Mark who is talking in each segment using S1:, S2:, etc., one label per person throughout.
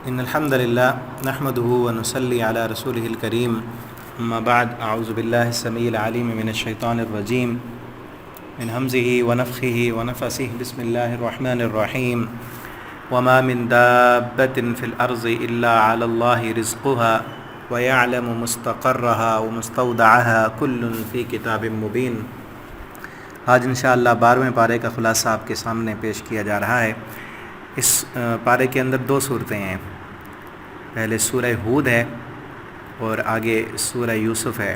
S1: ان الحمد للہ نحمده ونصلی علی رسولہ الکریم اما بعد اعوذ باللہ السمیع العلیم من الشیطان الرجیم من حمزہ ونفخہ ونفثہ بسم اللہ الرحمن الرحیم وما من دابۃ فی الارض الا علی اللہ رزقها ویعلم مستقرها ومستودعها کل فی کتاب مبین۔ آج انشاءاللہ 12ویں پارے کا خلاصہ آپ کے سامنے پیش کیا جا رہا ہے۔ اس پارے کے اندر 2 صورتیں ہیں، پہلے سورہ ہود ہے اور آگے سورہ یوسف ہے۔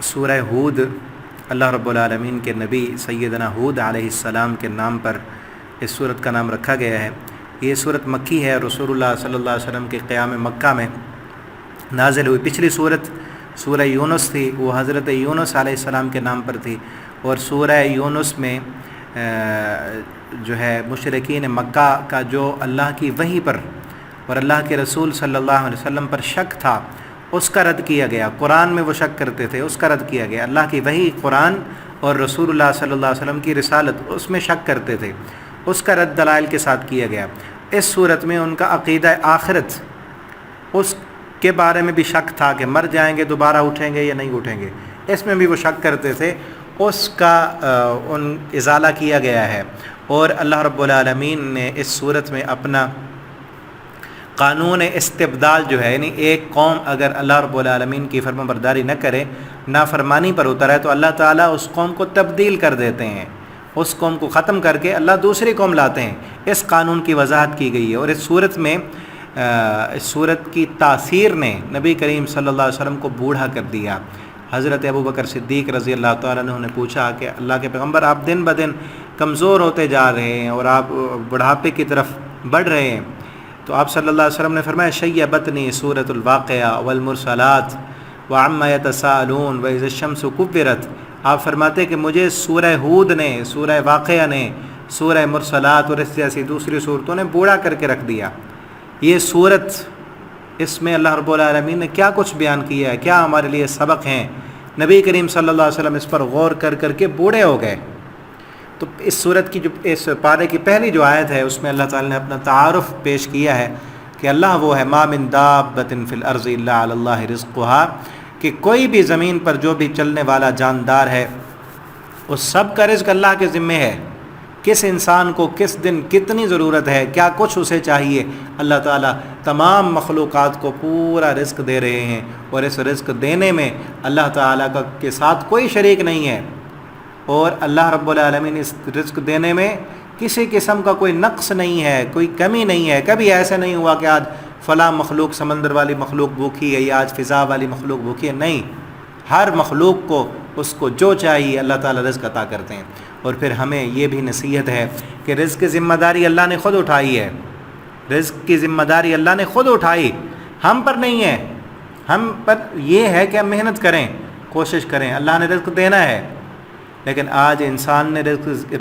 S1: سورہ ہود اللہ رب العالمین کے نبی سیدنا ہود علیہ السلام کے نام پر اس سورت کا نام رکھا گیا ہے۔ یہ سورت مکی ہے، رسول اللہ صلی اللہ علیہ وسلم کے قیام مکہ میں نازل ہوئی۔ پچھلی سورت سورہ یونس تھی، وہ حضرت یونس علیہ السلام کے نام پر تھی، اور سورہ یونس میں جو ہے مشرکین مکہ کا جو اللہ کی وحی پر اور اللہ کے رسول صلی اللہ علیہ وسلم پر شک تھا، اس کا رد کیا گیا۔ قرآن میں وہ شک کرتے تھے، اس کا رد کیا گیا۔ اللہ کی وحی قرآن اور رسول اللہ صلی اللہ علیہ وسلم کی رسالت، اس میں شک کرتے تھے، اس کا رد دلائل کے ساتھ کیا گیا۔ اس صورت میں ان کا عقیدہ آخرت، اس کے بارے میں بھی شک تھا کہ مر جائیں گے دوبارہ اٹھیں گے یا نہیں اٹھیں گے، اس میں بھی وہ شک کرتے تھے، اس کا ازالہ کیا گیا ہے۔ اور اللہ رب العالمین نے اس صورت میں اپنا قانون استبدال جو ہے، یعنی ایک قوم اگر اللہ رب العالمین کی فرما برداری نہ کرے، نافرمانی پر اترا ہے، تو اللہ تعالیٰ اس قوم کو تبدیل کر دیتے ہیں، اس قوم کو ختم کر کے اللہ دوسری قوم لاتے ہیں۔ اس قانون کی وضاحت کی گئی ہے، اور اس صورت میں اس صورت کی تاثیر نے نبی کریم صلی اللہ علیہ وسلم کو بوڑھا کر دیا۔ حضرت ابوبکر صدیق رضی اللہ تعالیٰ عنہ نے پوچھا کہ اللہ کے پیغمبر، آپ دن بدن کمزور ہوتے جا رہے ہیں اور آپ بڑھاپے کی طرف بڑھ رہے ہیں، تو آپ صلی اللہ علیہ وسلم نے فرمایا شیبتنی سورۃ الواقعہ والمرسلات وعما یتساءلون واذا الشمس کورت۔ آپ فرماتے کہ مجھے سورہ ہود نے، سورہ واقعہ نے، سورہ مرسلات اور اس جیسی دوسری صورتوں نے بوڑھا کر کے رکھ دیا۔ یہ صورت، اس میں اللہ رب العالمین نے کیا کچھ بیان کیا ہے، کیا ہمارے لیے سبق ہیں۔ نبی کریم صلی اللہ علیہ وسلم اس پر غور کر کر کے بوڑھے ہو گئے۔ تو اس صورت کی جو اس پارے کی پہلی جو آیت ہے، اس میں اللہ تعالی نے اپنا تعارف پیش کیا ہے کہ اللہ وہ ہے، ما من دابۃ فی الارض الا علی اللہ رزقها، کہ کوئی بھی زمین پر جو بھی چلنے والا جاندار ہے، اس سب کا رزق اللہ کے ذمے ہے۔ کس انسان کو کس دن کتنی ضرورت ہے، کیا کچھ اسے چاہیے، اللہ تعالیٰ تمام مخلوقات کو پورا رزق دے رہے ہیں، اور اس رزق دینے میں اللہ تعالیٰ کے ساتھ کوئی شریک نہیں ہے، اور اللہ رب العالمین اس رزق دینے میں کسی قسم کا کوئی نقص نہیں ہے، کوئی کمی نہیں ہے۔ کبھی ایسا نہیں ہوا کہ آج فلاں مخلوق، سمندر والی مخلوق بھوکی ہے یا آج فضا والی مخلوق بھوکی ہے، نہیں، ہر مخلوق کو اس کو جو چاہیے اللہ تعالیٰ رزق عطا کرتے ہیں۔ اور پھر ہمیں یہ بھی نصیحت ہے کہ رزق کی ذمہ داری اللہ نے خود اٹھائی ہے، رزق کی ذمہ داری اللہ نے خود اٹھائی، ہم پر نہیں ہے۔ ہم پر یہ ہے کہ ہم محنت کریں، کوشش کریں، اللہ نے رزق دینا ہے، لیکن آج انسان نے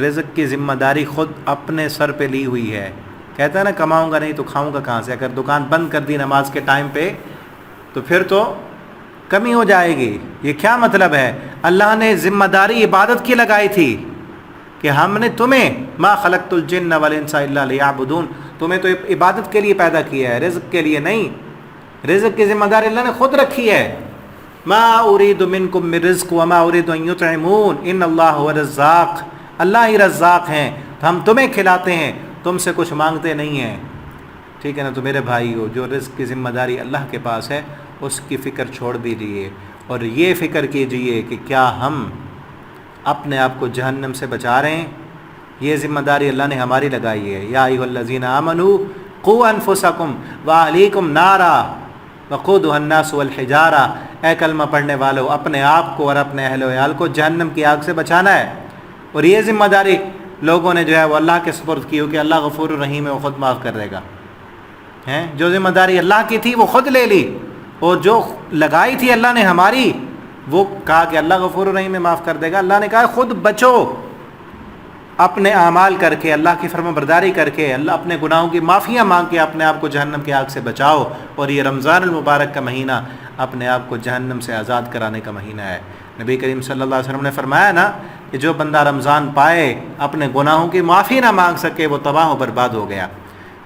S1: رزق کی ذمہ داری خود اپنے سر پہ لی ہوئی ہے۔ کہتا ہے نا، کماؤں گا نہیں تو کھاؤں گا کہاں سے؟ اگر دکان بند کر دی نماز کے ٹائم پہ تو پھر تو کمی ہو جائے گی۔ یہ کیا مطلب ہے؟ اللہ نے ذمہ داری عبادت کی لگائی تھی کہ ہم نے تمہیں ما خلقت الجن والانس الا لیعبدون، تمہیں تو عبادت کے لیے پیدا کیا ہے، رزق کے لیے نہیں۔ رزق کی ذمہ داری اللہ نے خود رکھی ہے۔ ما اريد منکم من رزق وما اريد ان يطعمون ان اللہ هو الرزاق، اللہ ہی رزاق ہیں، تو ہم تمہیں کھلاتے ہیں، تم سے کچھ مانگتے نہیں ہیں، ٹھیک ہے نا؟ تو میرے بھائیو، جو رزق کی ذمہ داری اللہ کے پاس ہے، اس کی فکر چھوڑ دیجیے، اور یہ فکر کیجئے کہ کیا ہم اپنے آپ کو جہنم سے بچا رہے ہیں۔ یہ ذمہ داری اللہ نے ہماری لگائی ہے۔ یا ایھا الذین آمنوا قوا انفسکم واہلیکم نارا وقودھا الناس والحجارہ، اے کلمہ پڑھنے والو، اپنے آپ کو اور اپنے اہل و عیال کو جہنم کی آگ سے بچانا ہے۔ اور یہ ذمہ داری لوگوں نے جو ہے وہ اللہ کے سپرد کی ہو کہ اللہ غفور الرحیم ہے، وہ خود معاف کر دے گا۔ جو ذمہ داری اللہ کی تھی وہ خود لے لی، اور جو لگائی تھی اللہ نے ہماری، وہ کہا کہ اللہ غفور الرحیم ہے، معاف کر دے گا۔ اللہ نے کہا خود بچو، اپنے اعمال کر کے، اللہ کی فرما برداری کر کے، اللہ اپنے گناہوں کی معافیاں مانگ کے اپنے آپ کو جہنم کی آگ سے بچاؤ۔ اور یہ رمضان المبارک کا مہینہ اپنے آپ کو جہنم سے آزاد کرانے کا مہینہ ہے۔ نبی کریم صلی اللہ علیہ وسلم نے فرمایا نا کہ جو بندہ رمضان پائے اپنے گناہوں کی معافی نہ مانگ سکے وہ تباہ و برباد ہو گیا۔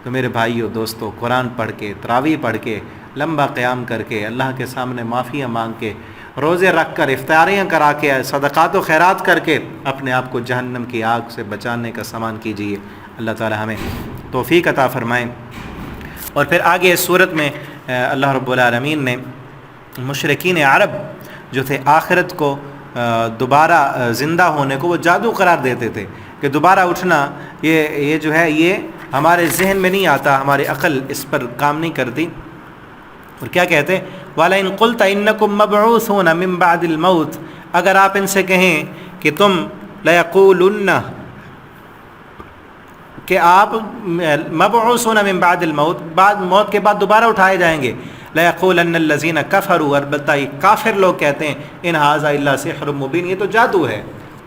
S1: تو میرے بھائیو دوستو، قرآن پڑھ کے، تراویح پڑھ کے، لمبا قیام کر کے، اللہ کے سامنے معافیاں مانگ کے، روزے رکھ کر، افطاریاں کرا کے، صدقات و خیرات کر کے اپنے آپ کو جہنم کی آگ سے بچانے کا سامان کیجیے۔ اللہ تعالی ہمیں توفیق عطا فرمائیں۔ اور پھر آگے اس صورت میں اللہ رب العالمین نے مشرکین عرب جو تھے آخرت کو دوبارہ زندہ ہونے کو وہ جادو قرار دیتے تھے کہ دوبارہ اٹھنا یہ جو ہے یہ ہمارے ذہن میں نہیں آتا، ہماری عقل اس پر کام نہیں کرتی۔ اور کیا کہتے وَلَئِن قُلْتَ إِنَّكُمْ مَبْعُوثُونَ مِن بَعْدِ الْمَوْتِ، اگر آپ ان سے کہیں کہ تم لَيَقُولُنَّ کہ آپ مبعوثون من بعد الموت، بعد موت کے بعد دوبارہ اٹھائے جائیں گے، لَيَقُولَنَّ الَّذِينَ كَفَرُوا، البتہ یہ کافر لوگ کہتے ہیں اِنْ هَٰذَا إِلَّا سِحْرٌ مُبِينٌ، یہ تو جادو ہے،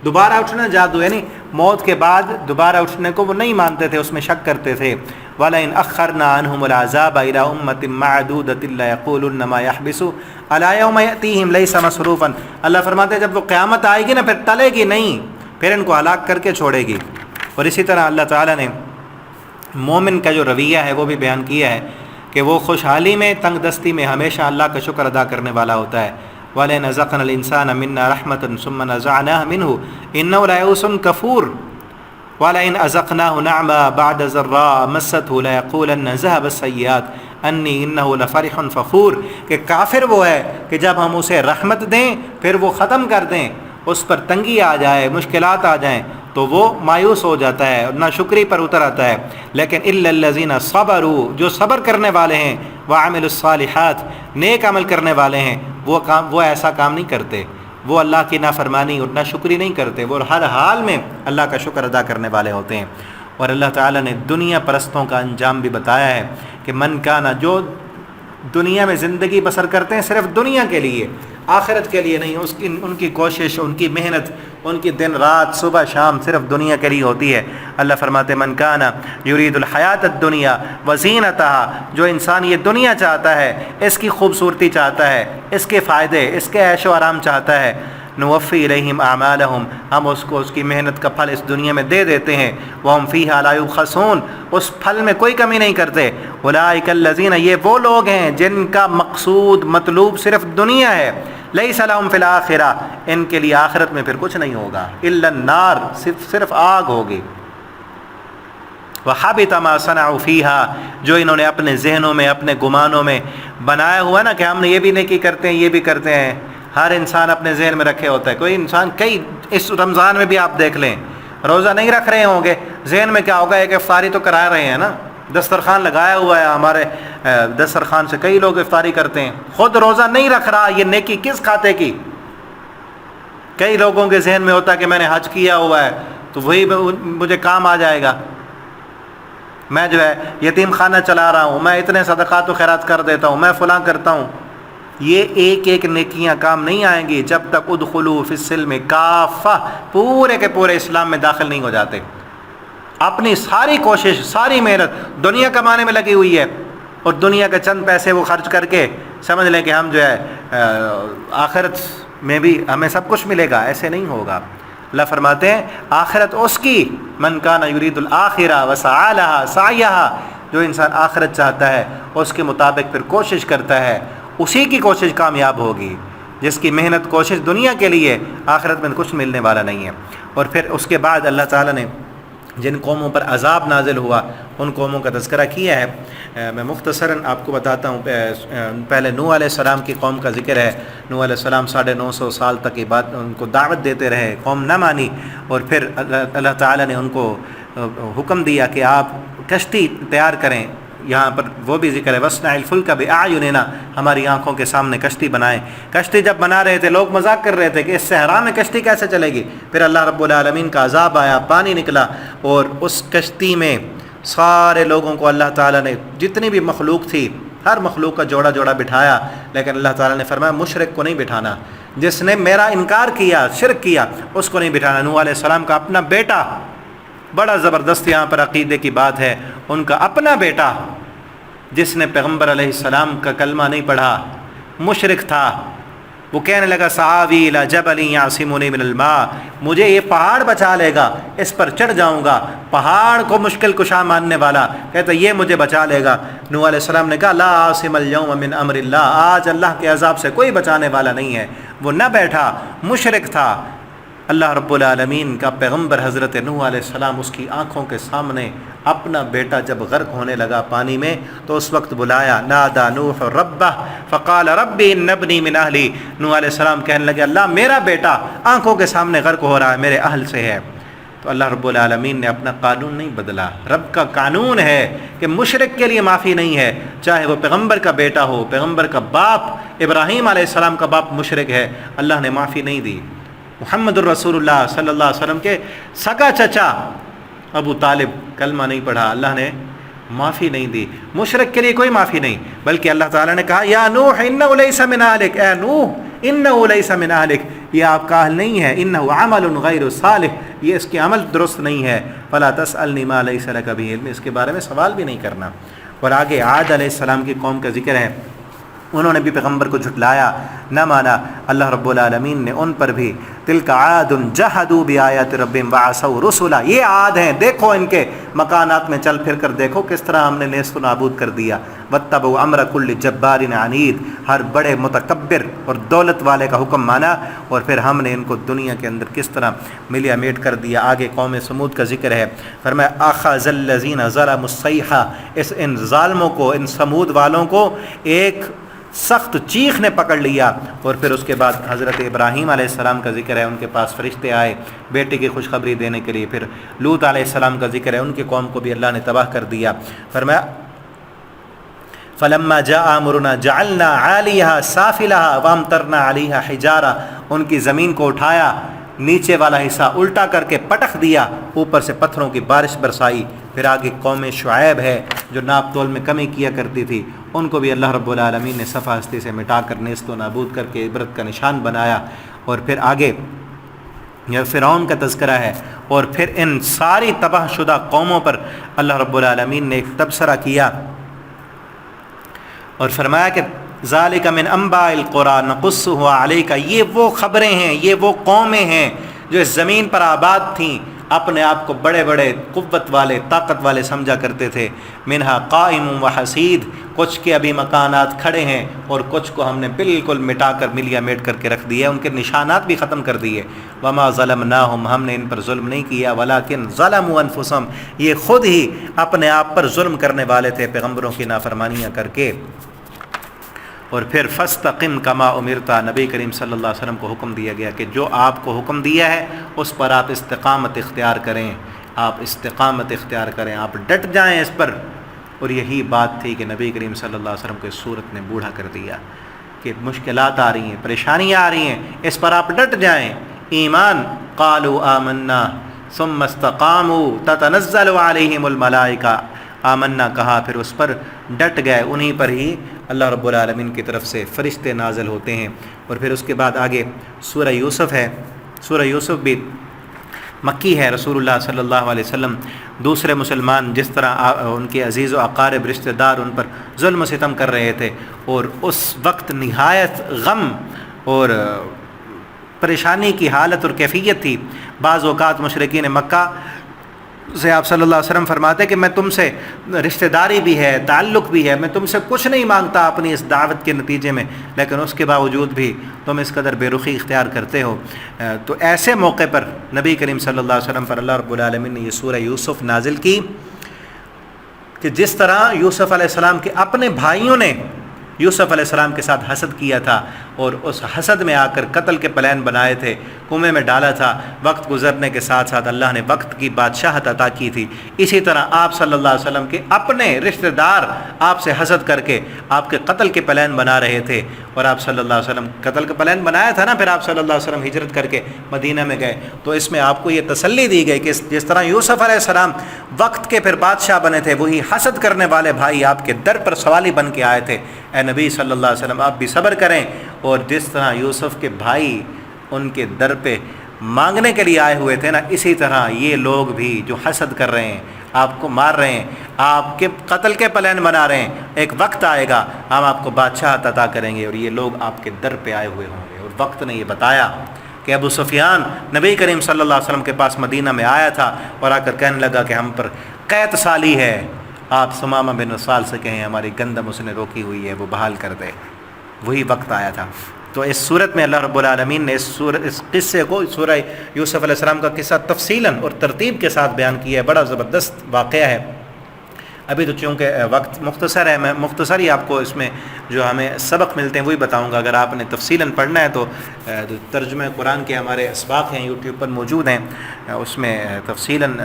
S1: دوبارہ اٹھنا جادو، یعنی موت کے بعد دوبارہ اٹھنے کو وہ نہیں مانتے تھے، اس میں شک کرتے تھے۔ وَلَئِنْ أَخَّرْنَا عَنْهُمُ الْعَذَابَ إِلَىٰ أُمَّةٍ مَّعْدُودَةٍ لَّيَقُولُنَّ مَا يَحْبِسُ أَلَا يَوْمَ يَأْتِيهِمْ لَيْسَ مَصْرُوفًا، اللہ فرماتے ہیں جب وہ قیامت آئے گی نا پھر ٹلے گی نہیں، پھر ان کو ہلاک کر کے چھوڑے گی۔ اور اسی طرح اللہ تعالیٰ نے مومن کا جو رویہ ہے وہ بھی بیان کیا ہے کہ وہ خوشحالی میں، تنگ دستی میں ہمیشہ اللہ کا شکر ادا کرنے والا ہوتا ہے۔ وَلَئِنْ أَذَقْنَا الْإِنسَانَ مِنَّا رَحْمَةً ثُمَّ نَزَعْنَاهَا مِنْهُ إِنَّهُ لَيَئُوسٌ كَفُورٌ وَلَئِنْ أَذَقْنَاهُ نَعْمًا بَعْدَ ضَرَّاءٍ مَسَّتْهُ لَيَقُولَنَّ ذَهَبَ السَّيِّئَاتُ عَنِّي إِنَّهُ لَفَرِحٌ فَخُورٌ، کہ کافر وہ ہے کہ جب ہم اسے رحمت دیں پھر وہ ختم کر دیں، اس پر تنگی آ جائے، مشکلات آ جائیں تو وہ مایوس ہو جاتا ہے اور ناشکری پر اتر آتا ہے۔ لیکن إِلَّا الَّذِينَ صَبَرُوا، جو صبر کرنے والے ہیں، وَعَمِلُوا الصَّالِحَاتِ، نیک عمل کرنے والے ہیں، وہ ایسا کام نہیں کرتے، وہ اللہ کی نافرمانی اور ناشکری نہیں کرتے، وہ ہر حال میں اللہ کا شکر ادا کرنے والے ہوتے ہیں۔ اور اللہ تعالیٰ نے دنیا پرستوں کا انجام بھی بتایا ہے کہ من کانا، جو دنیا میں زندگی بسر کرتے ہیں صرف دنیا کے لیے، آخرت کے لیے نہیں، ان کی کوشش، ان کی محنت، ان کی دن رات صبح شام صرف دنیا کے لیے ہوتی ہے۔ اللہ فرماتے من کانا یرید الحیات الدنیا وزینتہا، جو انسان یہ دنیا چاہتا ہے، اس کی خوبصورتی چاہتا ہے، اس کے فائدے، اس کے عیش و آرام چاہتا ہے، نوفی الیہم اعمالہم، ہم اس کو اس کی محنت کا پھل اس دنیا میں دے دیتے ہیں، وہم فیہا لا یبخسون، اس پھل میں کوئی کمی نہیں کرتے۔ اولئک الذین، یہ وہ لوگ ہیں جن کا مقصود مطلوب صرف دنیا ہے، لیس لہم فی الآخرہ، ان کے لیے آخرت میں پھر کچھ نہیں ہوگا، الا النار، صرف آگ ہوگی۔ وحبط ما صنعوا فیہا، جو انہوں نے اپنے ذہنوں میں، اپنے گمانوں میں بنایا ہوا نا کہ ہم نے یہ بھی نیکی کرتے ہیں، یہ بھی کرتے ہیں، ہر انسان اپنے ذہن میں رکھے ہوتا ہے۔ کوئی انسان اس رمضان میں بھی آپ دیکھ لیں، روزہ نہیں رکھ رہے ہوں گے، ذہن میں کیا ہوگا، ایک افطاری تو کرا رہے ہیں نا، دسترخوان لگایا ہوا ہے، ہمارے دسترخوان سے کئی لوگ افطاری کرتے ہیں، خود روزہ نہیں رکھ رہا، یہ نیکی کس کھاتے کی؟ کئی لوگوں کے ذہن میں ہوتا ہے کہ میں نے حج کیا ہوا ہے تو وہی مجھے کام آ جائے گا، میں جو ہے یتیم خانہ چلا رہا ہوں، میں اتنے صدقات و خیرات کر دیتا ہوں، میں فلاں کرتا ہوں۔ یہ ایک ایک نیکیاں کام نہیں آئیں گی جب تک ادخلوا فی السلم کافہ، پورے کے پورے اسلام میں داخل نہیں ہو جاتے۔ اپنی ساری کوشش، ساری محنت دنیا کمانے میں لگی ہوئی ہے اور دنیا کے چند پیسے وہ خرچ کر کے سمجھ لیں کہ ہم جو ہے آخرت میں بھی ہمیں سب کچھ ملے گا، ایسے نہیں ہوگا۔ اللہ فرماتے ہیں آخرت اس کی، من کان یرید الآخرہ وسعی لہا سعیہا، جو انسان آخرت چاہتا ہے اس کے مطابق پھر کوشش کرتا ہے، اسی کی کوشش کامیاب ہوگی۔ جس کی محنت کوشش دنیا کے لیے، آخرت میں کچھ ملنے والا نہیں ہے۔ اور پھر اس کے بعد اللہ تعالیٰ نے جن قوموں پر عذاب نازل ہوا ان قوموں کا تذکرہ کیا ہے۔ میں مختصراً آپ کو بتاتا ہوں۔ پہلے نوح علیہ السلام کی قوم کا ذکر ہے۔ نوح علیہ السلام 950 سال تک ان کو دعوت دیتے رہے، قوم نہ مانی، اور پھر اللہ تعالیٰ نے ان کو حکم دیا کہ آپ کشتی تیار کریں۔ یہاں پر وہ بھی ذکر ہے وَاصْنَعِ الْفُلْكَ بِأَعْيُنِنَا، ہماری آنکھوں کے سامنے کشتی بنائیں۔ کشتی جب بنا رہے تھے لوگ مذاق کر رہے تھے کہ اس صحرا میں کشتی کیسے چلے گی؟ پھر اللہ رب العالمین کا عذاب آیا، پانی نکلا، اور اس کشتی میں سارے لوگوں کو اللہ تعالیٰ نے، جتنی بھی مخلوق تھی، ہر مخلوق کا جوڑا جوڑا بٹھایا، لیکن اللہ تعالیٰ نے فرمایا مشرک کو نہیں بٹھانا، جس نے میرا انکار کیا، شرک کیا، اس کو نہیں بٹھانا۔ نوح علیہ السلام کا اپنا بیٹا، بڑا زبردست یہاں پر عقیدے کی بات ہے، ان کا اپنا بیٹا جس نے پیغمبر علیہ السلام کا کلمہ نہیں پڑھا، مشرک تھا، وہ کہنے لگا سآوی الی جبل یعصمنی من الماء، مجھے یہ پہاڑ بچا لے گا، اس پر چڑھ جاؤں گا، پہاڑ کو مشکل کشا ماننے والا کہتا یہ مجھے بچا لے گا۔ نوح علیہ السلام نے کہا لا عاصم اليوم من امر اللہ، آج اللہ کے عذاب سے کوئی بچانے والا نہیں ہے۔ وہ نہ بیٹھا، مشرک تھا۔ اللہ رب العالمین کا پیغمبر حضرت نوح علیہ السلام اس کی آنکھوں کے سامنے اپنا بیٹا جب غرق ہونے لگا پانی میں تو اس وقت بلایا، نادا نوح ربہ فقال ربی ان ابنی من اہلی، نوح علیہ السلام کہنے لگے اللہ میرا بیٹا آنکھوں کے سامنے غرق ہو رہا ہے، میرے اہل سے ہے۔ تو اللہ رب العالمین نے اپنا قانون نہیں بدلا، رب کا قانون ہے کہ مشرک کے لیے معافی نہیں ہے، چاہے وہ پیغمبر کا بیٹا ہو، پیغمبر کا باپ ابراہیم علیہ السلام کا باپ مشرک ہے، اللہ نے معافی نہیں دی۔ محمد الرسول اللہ صلی اللہ علیہ وسلم کے سگا چچا ابو طالب کلمہ نہیں پڑھا، اللہ نے معافی نہیں دی۔ مشرک کے لیے کوئی معافی نہیں، بلکہ اللہ تعالیٰ نے کہا یا نوح انہ لیس من اہلک، اے نوح انہ لیس من اہلک، یہ آپ کا اہل نہیں ہے، انہ عمل غیر صالح، یہ اس کے عمل درست نہیں ہے، فلا تسألنی ما لیس لک بہ علم، اس کے بارے میں سوال بھی نہیں کرنا۔ اور آگے عاد علیہ السلام کی قوم کا ذکر ہے، انہوں نے بھی پیغمبر کو جھٹلایا، نہ مانا۔ اللہ رب العالمین نے ان پر بھی تلک عاد جحدوا بآیات ربہم وعصوا رسلا، یہ عاد ہیں، دیکھو ان کے مکانات میں چل پھر کر دیکھو کس طرح ہم نے نیست و نابود کر دیا۔ واتبعوا امر کل جبار عنید، ہر بڑے متکبر اور دولت والے کا حکم مانا، اور پھر ہم نے ان کو دنیا کے اندر کس طرح ملیا میٹ کر دیا۔ آگے قوم سمود کا ذکر ہے، فرمایا اخذ الذین ظلموا الصیحہ، ان ظالموں کو، ان سمود والوں کو ایک سخت چیخ نے پکڑ لیا۔ اور پھر اس کے بعد حضرت ابراہیم علیہ السلام کا ذکر ہے، ان کے پاس فرشتے آئے بیٹے کی خوشخبری دینے کے لیے۔ پھر لوط علیہ السلام کا ذکر ہے، ان کی قوم کو بھی اللہ نے تباہ کر دیا۔ فرمایا فلما جاء امرنا جعلنا عالیہا سافلہا وامطرنا علیہا حجارہ، ان کی زمین کو اٹھایا، نیچے والا حصہ الٹا کر کے پٹخ دیا، اوپر سے پتھروں کی بارش برسائی۔ پھر آگے قوم شعیب ہے جو ناپ تول میں کمی کیا کرتی تھی، ان کو بھی اللہ رب العالمین نے صفحہ ہستی سے مٹا کر نیست و نابود کر کے عبرت کا نشان بنایا۔ اور پھر آگے یہ فرعون کا تذکرہ ہے، اور پھر ان ساری تباہ شدہ قوموں پر اللہ رب العالمین نے ایک تبصرہ کیا اور فرمایا کہ ذالک من انباء القری نقصہ علیک، یہ وہ خبریں ہیں، یہ وہ قومیں ہیں جو اس زمین پر آباد تھیں، اپنے آپ کو بڑے بڑے قوت والے طاقت والے سمجھا کرتے تھے۔ منہا قائم و حسید، کچھ کے ابھی مکانات کھڑے ہیں اور کچھ کو ہم نے بالکل مٹا کر ملیا میٹ کر کے رکھ دیا، ان کے نشانات بھی ختم کر دیے۔ وما ظلمناہم، ہم نے ان پر ظلم نہیں کیا، ولیکن ظلموا انفسہم، یہ خود ہی اپنے آپ پر ظلم کرنے والے تھے پیغمبروں کی نافرمانیاں کر کے۔ اور پھر فاستقم کما امرت، نبی کریم صلی اللہ علیہ وسلم کو حکم دیا گیا کہ جو آپ کو حکم دیا ہے اس پر آپ استقامت اختیار کریں، آپ استقامت اختیار کریں، آپ ڈٹ جائیں اس پر۔ اور یہی بات تھی کہ نبی کریم صلی اللہ علیہ وسلم کو اس صورت نے بوڑھا کر دیا کہ مشکلات آ رہی ہیں، پریشانیاں آ رہی ہیں، اس پر آپ ڈٹ جائیں۔ ایمان، قالوا آمنا ثم استقاموا تتنزل علیہم الملائکہ، آمنا کہا پھر اس پر ڈٹ گئے، انہی پر ہی اللہ رب العالمین کی طرف سے فرشتے نازل ہوتے ہیں۔ اور پھر اس کے بعد آگے سورہ یوسف ہے، سورہ یوسف بھی مکی ہے۔ رسول اللہ صلی اللہ علیہ وسلم دوسرے مسلمان جس طرح ان کے عزیز و اقارب رشتہ دار ان پر ظلم و ستم کر رہے تھے، اور اس وقت نہایت غم اور پریشانی کی حالت اور کیفیت تھی۔ بعض اوقات مشرکین مکہ سے آپ صلی اللہ علیہ وسلم فرماتے کہ میں تم سے رشتہ داری بھی ہے، تعلق بھی ہے، میں تم سے کچھ نہیں مانگتا اپنی اس دعوت کے نتیجے میں، لیکن اس کے باوجود بھی تم اس قدر بے رخی اختیار کرتے ہو۔ تو ایسے موقع پر نبی کریم صلی اللہ علیہ وسلم پر اللہ رب العالمین نے یہ سورہ یوسف نازل کی کہ جس طرح یوسف علیہ السلام کے اپنے بھائیوں نے یوسف علیہ السلام کے ساتھ حسد کیا تھا اور اس حسد میں آ کر قتل کے پلان بنائے تھے، کنویں میں ڈالا تھا، وقت گزرنے کے ساتھ ساتھ اللہ نے وقت کی بادشاہت عطا کی تھی، اسی طرح آپ صلی اللہ علیہ وسلم کے اپنے رشتہ دار آپ سے حسد کر کے آپ کے قتل کے پلان بنا رہے تھے، اور آپ صلی اللہ علیہ وسلم قتل کا پلان بنایا تھا نا، پھر آپ صلی اللہ علیہ وسلم ہجرت کر کے مدینہ میں گئے، تو اس میں آپ کو یہ تسلی دی گئی کہ جس طرح یوسف علیہ السلام وقت کے پھر بادشاہ بنے تھے، وہی حسد کرنے والے بھائی آپ کے در پر سوالی بن کے آئے تھے، اے نبی صلی اللہ علیہ وسلم آپ بھی صبر کریں۔ اور جس طرح یوسف کے بھائی ان کے در پہ مانگنے کے لیے آئے ہوئے تھے نا، اسی طرح یہ لوگ بھی جو حسد کر رہے ہیں، آپ کو مار رہے ہیں، آپ کے قتل کے پلان بنا رہے ہیں، ایک وقت آئے گا ہم آپ کو بادشاہت عطا کریں گے، اور یہ لوگ آپ کے در پہ آئے ہوئے ہوں گے۔ وقت نے یہ بتایا کہ ابو سفیان نبی کریم صلی اللہ علیہ وسلم کے پاس مدینہ میں آیا تھا اور آ کر کہنے لگا کہ ہم پر قحط سالی ہے، آپ ثمامہ بن اسال سے کہیں ہماری گندم اس نے روکی ہوئی ہے وہ بحال کر دے۔ وہی وقت آیا تھا۔ تو اس صورت میں اللہ رب العالمین نے اس قصے کو، سورہ یوسف علیہ السلام کا قصہ تفصیلاً اور ترتیب کے ساتھ بیان کیا ہے۔ بڑا زبردست واقعہ ہے۔ ابھی تو چونکہ وقت مختصر ہے، میں مختصر ہی آپ کو اس میں جو ہمیں سبق ملتے ہیں وہی بتاؤں گا۔ اگر آپ نے تفصیلاً پڑھنا ہے تو ترجمہ قرآن کے ہمارے اسباق ہیں یوٹیوب پر موجود ہیں، اس میں تفصیلاً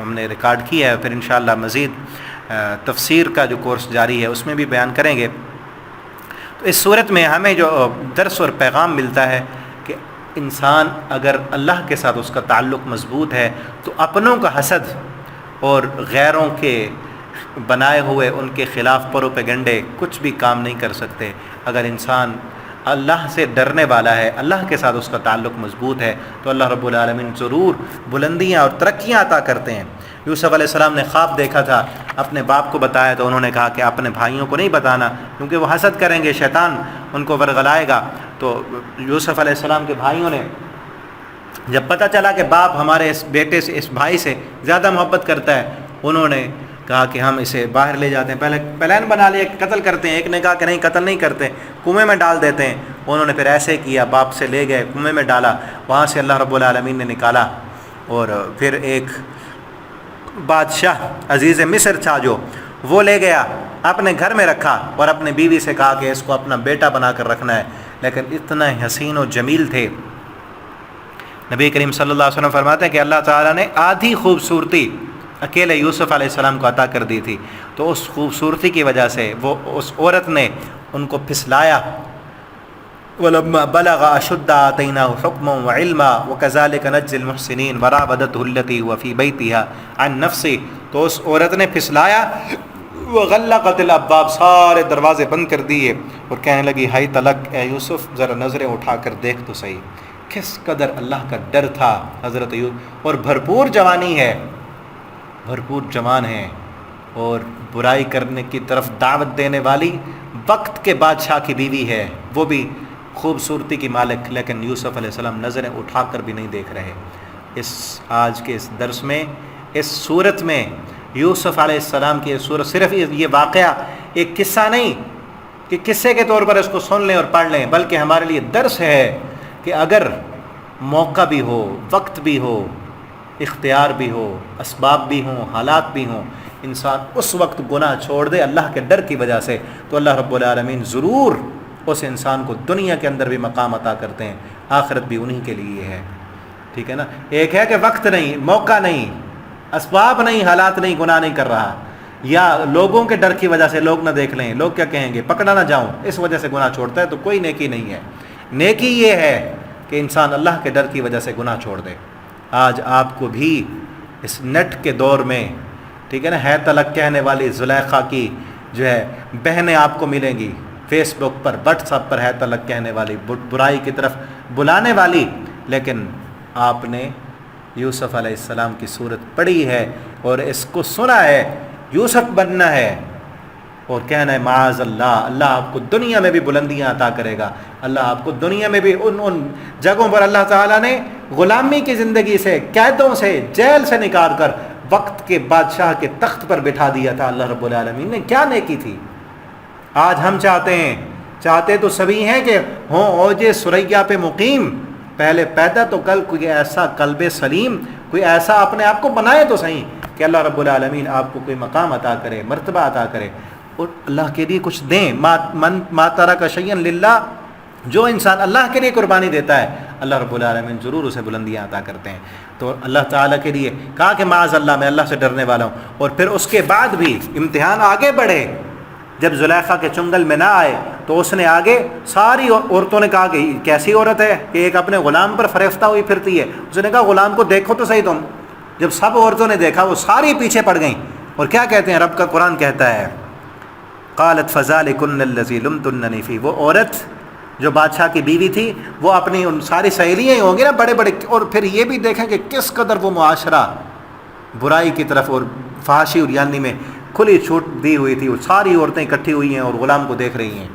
S1: ہم نے ریکارڈ کیا ہے۔ پھر انشاءاللہ مزید تفسیر کا جو کورس جاری ہے اس میں بھی بیان کریں گے۔ تو اس صورت میں ہمیں جو درس اور پیغام ملتا ہے کہ انسان اگر اللہ کے ساتھ اس کا تعلق مضبوط ہے تو اپنوں کا حسد اور غیروں کے بنائے ہوئے ان کے خلاف پروپیگنڈے کچھ بھی کام نہیں کر سکتے۔ اگر انسان اللہ سے ڈرنے والا ہے، اللہ کے ساتھ اس کا تعلق مضبوط ہے، تو اللہ رب العالمین ضرور بلندیاں اور ترقیاں عطا کرتے ہیں۔ یوسف علیہ السلام نے خواب دیکھا تھا، اپنے باپ کو بتایا تو انہوں نے کہا کہ اپنے بھائیوں کو نہیں بتانا کیونکہ وہ حسد کریں گے، شیطان ان کو ورغلائے گا۔ تو یوسف علیہ السلام کے بھائیوں نے جب پتہ چلا کہ باپ ہمارے اس بیٹے سے، اس بھائی سے زیادہ محبت کرتا ہے، انہوں نے کہا کہ ہم اسے باہر لے جاتے ہیں۔ پہلے پلان بنا لیا کہ قتل کرتے ہیں، ایک نے کہا کہ نہیں قتل نہیں کرتے، کنویں میں ڈال دیتے ہیں۔ انہوں نے پھر ایسے کیا، باپ سے لے گئے کنویں میں ڈالا، وہاں سے اللہ رب العالمین نے نکالا، اور پھر ایک بادشاہ عزیز مصر تھا جو وہ لے گیا اپنے گھر میں رکھا اور اپنے بیوی سے کہا کہ اس کو اپنا بیٹا بنا کر رکھنا ہے، لیکن اتنا حسین و جمیل تھے۔ نبی کریم صلی اللہ علیہ وسلم فرماتے ہیں کہ اللہ تعالیٰ نے آدھی خوبصورتی اکیلے یوسف علیہ السلام کو عطا کر دی تھی، تو اس خوبصورتی کی وجہ سے وہ اس عورت نے ان کو پھسلایا۔ وَلَمَّا بَلَغَ أَشُدَّهُ آتَيْنَاهُ حُكْمًا وَعِلْمًا وَكَذَلِكَ نَجْزِي الْمُحْسِنِينَ وَرَاوَدَتْهُ الَّتِي هُوَ فِي بَيْتِهَا عَن نَفْسِهِ، تو اس عورت نے پھسلایا، وَغَلَّقَتِ الْأَبْوَابَ، سارے دروازے بند کر دیے، اور کہنے لگی ہائی تلک اے یوسف ذرا نظریں اٹھا کر دیکھ تو صحیح۔ کس قدر اللہ کا ڈر تھا حضرت یوسف، اور بھرپور جوانی ہے، بھرپور جوان ہیں، اور برائی کرنے کی طرف دعوت دینے والی وقت کے بادشاہ کی بیوی ہے، وہ بھی خوبصورتی کی مالک، لیکن یوسف علیہ السلام نظریں اٹھا کر بھی نہیں دیکھ رہے۔ اس آج کے اس درس میں، اس صورت میں یوسف علیہ السلام کی صورت صرف یہ واقعہ ایک قصہ نہیں کہ قصے کے طور پر اس کو سن لیں اور پڑھ لیں، بلکہ ہمارے لیے درس ہے کہ اگر موقع بھی ہو، وقت بھی ہو، اختیار بھی ہو، اسباب بھی ہوں، حالات بھی ہوں، انسان اس وقت گناہ چھوڑ دے اللہ کے ڈر کی وجہ سے، تو اللہ رب العالمین ضرور اس انسان کو دنیا کے اندر بھی مقام عطا کرتے ہیں، آخرت بھی انہی کے لیے ہے۔ ٹھیک ہے نا؟ ایک ہے کہ وقت نہیں، موقع نہیں، اسباب نہیں، حالات نہیں، گناہ نہیں کر رہا، یا لوگوں کے ڈر کی وجہ سے لوگ نہ دیکھ لیں، لوگ کیا کہیں گے، پکڑا نہ جاؤں، اس وجہ سے گناہ چھوڑتا ہے، تو کوئی نیکی نہیں ہے۔ نیکی یہ ہے کہ انسان اللہ کے ڈر کی وجہ سے گناہ چھوڑ دے۔ آج آپ کو بھی اس نیٹ کے دور میں، ٹھیک ہے نا، ہے تلک کہنے والی زلیخا کی جو ہے بہنیں آپ کو ملیں گی، فیس بک پر، واٹس ایپ پر ہے تلک کہنے والی، برائی کی طرف بلانے والی، لیکن آپ نے یوسف علیہ السلام کی صورت پڑھی ہے اور اس کو سنا ہے، یوسف بننا ہے اور کہنا ہے معاذ اللہ، اللہ آپ کو دنیا میں بھی بلندیاں عطا کرے گا، اللہ آپ کو دنیا میں بھی ان جگہوں پر اللہ تعالیٰ نے غلامی کی زندگی سے، قیدوں سے، جیل سے نکال کر وقت کے بادشاہ کے تخت پر بٹھا دیا تھا۔ اللہ رب العالمین نے کیا نیکی تھی۔ آج ہم چاہتے تو سبھی ہیں کہ ہوں اوج ثریا پہ مقیم، پہلے پیدا تو کل کوئی ایسا قلب سلیم، کوئی ایسا اپنے آپ کو بنائے تو صحیح کہ اللہ رب العالمین آپ کو کوئی مقام عطا کرے، مرتبہ عطا کرے، اور اللہ کے لیے کچھ دیں۔ ما ترک شیئا للہ، جو انسان اللہ کے لیے قربانی دیتا ہے اللہ رب العالمین ضرور اسے بلندیاں عطا کرتے ہیں۔ تو اللہ تعالیٰ کے لیے کہا کہ معاذ اللہ، میں اللہ سے ڈرنے والا ہوں، اور پھر اس کے بعد بھی امتحان آگے بڑھے۔ جب زلیخا کے چنگل میں نہ آئے تو اس نے آگے ساری عورتوں نے کہا کہ کیسی عورت ہے کہ ایک اپنے غلام پر فریفتہ ہوئی پھرتی ہے۔ اس نے کہا غلام کو دیکھو تو صحیح تم۔ جب سب عورتوں نے دیکھا وہ ساری پیچھے پڑ گئیں، اور کیا کہتے ہیں، رب کا قرآن کہتا ہے قالت فذلکن الذی لمتننی فیہ، وہ عورت جو بادشاہ کی بیوی تھی وہ اپنی ان ساری سہیلیاں ہی ہوں گی نا بڑے بڑے، اور پھر یہ بھی دیکھیں کہ کس قدر وہ معاشرہ برائی کی طرف اور فحاشی اور یعنی میں کھلی چھوٹ دی ہوئی تھی، وہ ساری عورتیں اکٹھی ہوئی ہیں اور غلام کو دیکھ رہی ہیں۔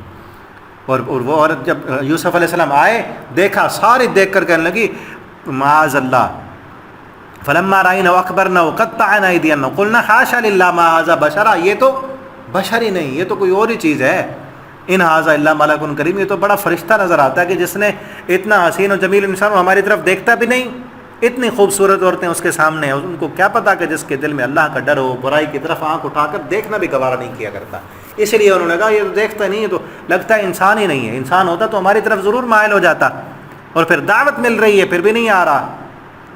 S1: اور وہ عورت جب یوسف علیہ السلام آئے دیکھا، ساری دیکھ کر کہنے لگی معاذ اللہ، فلما رأینا اکبرنا وقطعنا ایدینا قلنا حاشا للہ ما ھذا بشرا، یہ تو بشر ہی نہیں، یہ تو کوئی اور ہی چیز ہے، ان ھذا الا ملک کریم، یہ تو بڑا فرشتہ نظر آتا ہے کہ جس نے اتنا حسین و جمیل انسان ہماری طرف دیکھتا بھی نہیں، اتنی خوبصورت عورتیں اس کے سامنے ہیں، ان کو کیا پتا کہ جس کے دل میں اللہ کا ڈر ہو برائی کی طرف آنکھ اٹھا کر دیکھنا بھی گوارا نہیں کیا کرتا۔ اس لیے انہوں نے کہا یہ تو دیکھتا نہیں، یہ تو لگتا ہے انسان ہی نہیں ہے، انسان ہوتا تو ہماری طرف ضرور مائل ہو جاتا، اور پھر دعوت مل رہی ہے پھر بھی نہیں آ رہا۔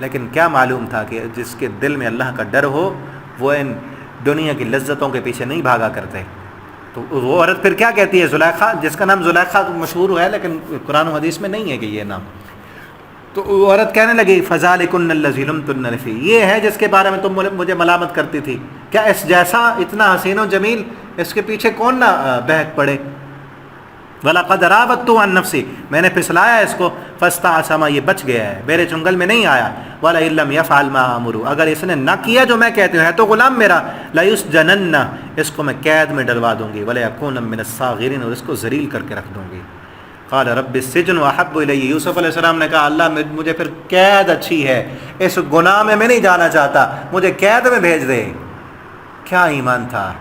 S1: لیکن کیا معلوم تھا کہ جس کے دل میں اللہ کا ڈر ہو وہ ان دنیا کی لذتوں کے پیچھے نہیں بھاگا کرتے۔ تو وہ عورت پھر کیا کہتی ہے، زلیخا، جس کا نام زلیخا مشہور ہے لیکن قرآن و حدیث میں نہیں ہے کہ یہ نام، تو وہ عورت کہنے لگی فذالکن الذی لمتن فی، یہ ہے جس کے بارے میں تم مجھے ملامت کرتی تھی، کیا اس جیسا اتنا حسین و جمیل اس کے پیچھے کون نہ بہک پڑے۔ وَلَقَدْ رَاوَدتُّهُ عَن نَفْسِهِ، میں نے پھسلایا اس کو، فَاسْتَعْصَمَ، یہ بچ گیا ہے، میرے چنگل میں نہیں آیا، وَلَئِن لَّمْ يَفْعَلْ مَا آمُرُ، اگر اس نے نہ کیا جو میں کہتی ہوں، ہے تو غلام میرا، لَيُسْجَنَنَّ، اس کو میں قید میں ڈلوا دوں گی، وَلَيَكُونَ مِنَ الصَّاغِرِينَ، اور اس کو ذلیل کر کے رکھ دوں گی۔ قال رب السجن احب الی، یوسف علیہ السلام نے کہا اللہ مجھے پھر قید اچھی ہے، اس گناہ میں نہیں جانا چاہتا، مجھے قید میں بھیج دے۔ کیا ایمان تھا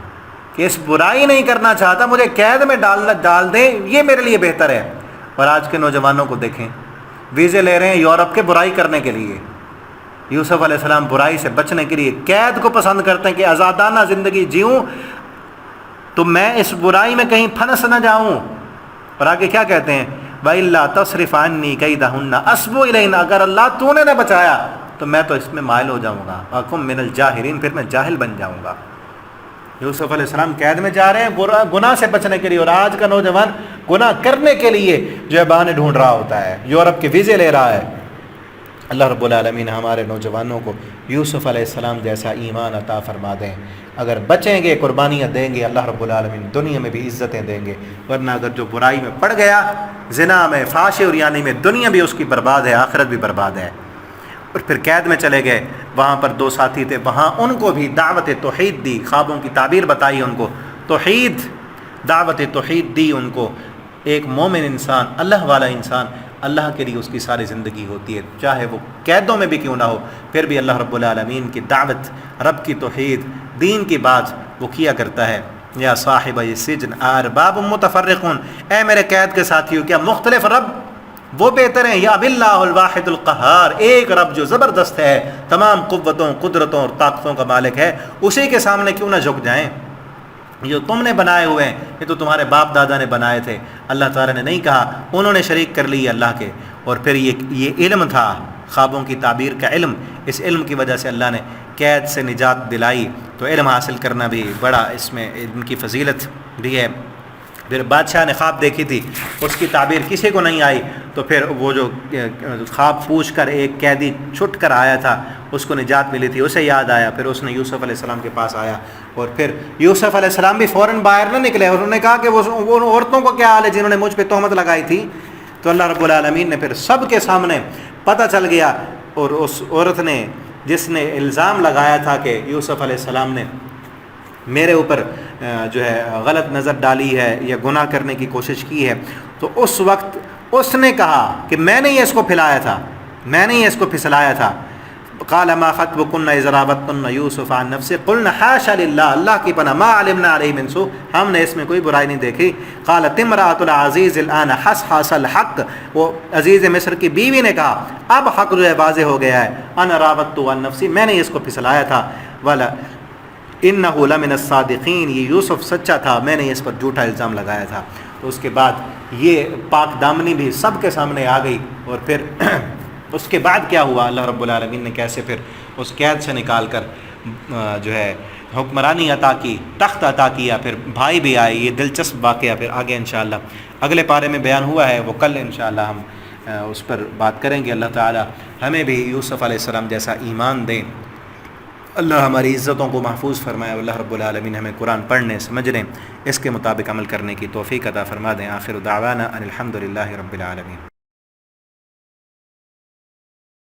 S1: کہ اس برائی نہیں کرنا چاہتا، مجھے قید میں ڈال دیں، یہ میرے لیے بہتر ہے۔ اور آج کے نوجوانوں کو دیکھیں، ویزے لے رہے ہیں یورپ کے برائی کرنے کے لیے، یوسف علیہ السلام برائی سے بچنے کے لیے قید کو پسند کرتے ہیں کہ آزادانہ زندگی جیوں تو میں اس برائی میں کہیں پھنس نہ جاؤں۔ اور آگے کیا کہتے ہیں، وَإِلَّا تَصْرِفْ عَنِّي كَيْدَهُنَّ أَصْبُ إِلَيْهِنَّ، اگر اللہ تو نے نہ بچایا تو میں تو اس میں مائل ہو جاؤں گا، وَأَكُن مِّنَ الْجَاهِلِينَ، پھر میں جاہل بن جاؤں گا۔ یوسف علیہ السلام قید میں جا رہے ہیں گناہ سے بچنے کے لیے، اور آج کا نوجوان گناہ کرنے کے لیے جو ہے بہانے ڈھونڈ رہا ہوتا ہے، یورپ کے ویزے لے رہا ہے۔ اللہ رب العالمین ہمارے نوجوانوں کو یوسف علیہ السلام جیسا ایمان عطا فرما دیں، اگر بچیں گے قربانیاں دیں گے اللہ رب العالمین دنیا میں بھی عزتیں دیں گے، ورنہ اگر جو برائی میں پڑ گیا، زنا میں، فحش اور یعنی میں، دنیا بھی اس کی برباد ہے، آخرت بھی برباد ہے۔ اور پھر قید میں چلے گئے، وہاں پر دو ساتھی تھے، وہاں ان کو بھی دعوت توحید دی، خوابوں کی تعبیر بتائی ان کو، توحید، دعوت توحید دی ان کو۔ ایک مومن انسان، اللہ والا انسان، اللہ کے لیے اس کی ساری زندگی ہوتی ہے، چاہے وہ قیدوں میں بھی کیوں نہ ہو، پھر بھی اللہ رب العالمین کی دعوت، رب کی توحید، دین کی بات وہ کیا کرتا ہے۔ یا صاحب السجن ارباب متفرقون، اے میرے قید کے ساتھیوں، کیا مختلف رب وہ بہتر ہیں یا باللہ الواحد القہار، ایک رب جو زبردست ہے، تمام قوتوں، قدرتوں اور طاقتوں کا مالک ہے، اسی کے سامنے کیوں نہ جھک جائیں؟ جو تم نے بنائے ہوئے ہیں یہ تو تمہارے باپ دادا نے بنائے تھے، اللہ تعالیٰ نے نہیں کہا، انہوں نے شریک کر لی اللہ کے۔ اور پھر یہ علم تھا، خوابوں کی تعبیر کا علم، اس علم کی وجہ سے اللہ نے قید سے نجات دلائی۔ تو علم حاصل کرنا بھی بڑا اس میں علم کی فضیلت بھی ہے۔ پھر بادشاہ نے خواب دیکھی تھی، اس کی تعبیر کسی کو نہیں آئی، تو پھر وہ جو خواب پوچھ کر ایک قیدی چھٹ کر آیا تھا، اس کو نجات ملی تھی، اسے یاد آیا، پھر اس نے یوسف علیہ السلام کے پاس آیا، اور پھر یوسف علیہ السلام بھی فوراً باہر نہ نکلے، اور انہوں نے کہا کہ وہ عورتوں کو کیا حال ہے جنہوں نے مجھ پہ تہمت لگائی تھی۔ تو اللہ رب العالمین نے پھر سب کے سامنے پتہ چل گیا، اور اس عورت نے جس نے الزام لگایا تھا کہ یوسف علیہ السلام نے میرے اوپر جو ہے غلط نظر ڈالی ہے یا گناہ کرنے کی کوشش کی ہے، تو اس وقت اس نے کہا کہ میں نے اس کو پھلایا تھا، میں نے اس کو پھسلایا تھا۔ قال ما خطبكن اذ راوتن يوسف عن نفسه قلنا حاشا للہ، اللہ کی پناہ، ما علمنا علیہ من سوء، ہم نے اس میں کوئی برائی نہیں دیکھی۔ قالت امرأة العزیز الآن حصحص الحق، وہ عزیز مصر کی بیوی نے کہا اب حق جو ہے واضح ہو گیا ہے، انا راودت عن نفسی، میں نے اس کو پھسلایا تھا، ولا انہ لمن الصادقین، یہ یوسف سچا تھا، میں نے اس پر جھوٹا الزام لگایا تھا۔ تو اس کے بعد یہ پاک دامنی بھی سب کے سامنے آ گئی، اور پھر اس کے بعد کیا ہوا، اللہ رب العالمین نے کیسے پھر اس قید سے نکال کر جو ہے حکمرانی عطا کی، تخت عطا کیا، پھر بھائی بھی آئے، یہ دلچسپ واقعہ پھر آگے انشاءاللہ اگلے پارے میں بیان ہوا ہے، وہ کل انشاءاللہ ہم اس پر بات کریں گے۔ اللہ تعالی ہمیں بھی یوسف علیہ السلام جیسا ایمان دیں، اللہ ہماری عزتوں کو محفوظ فرمائے، اللہ رب العالمین ہمیں قرآن پڑھنے، سمجھنے، اس کے مطابق عمل کرنے کی توفیق عطا فرما دیں۔ آخر دعوانا ان الحمد للہ رب العالمین۔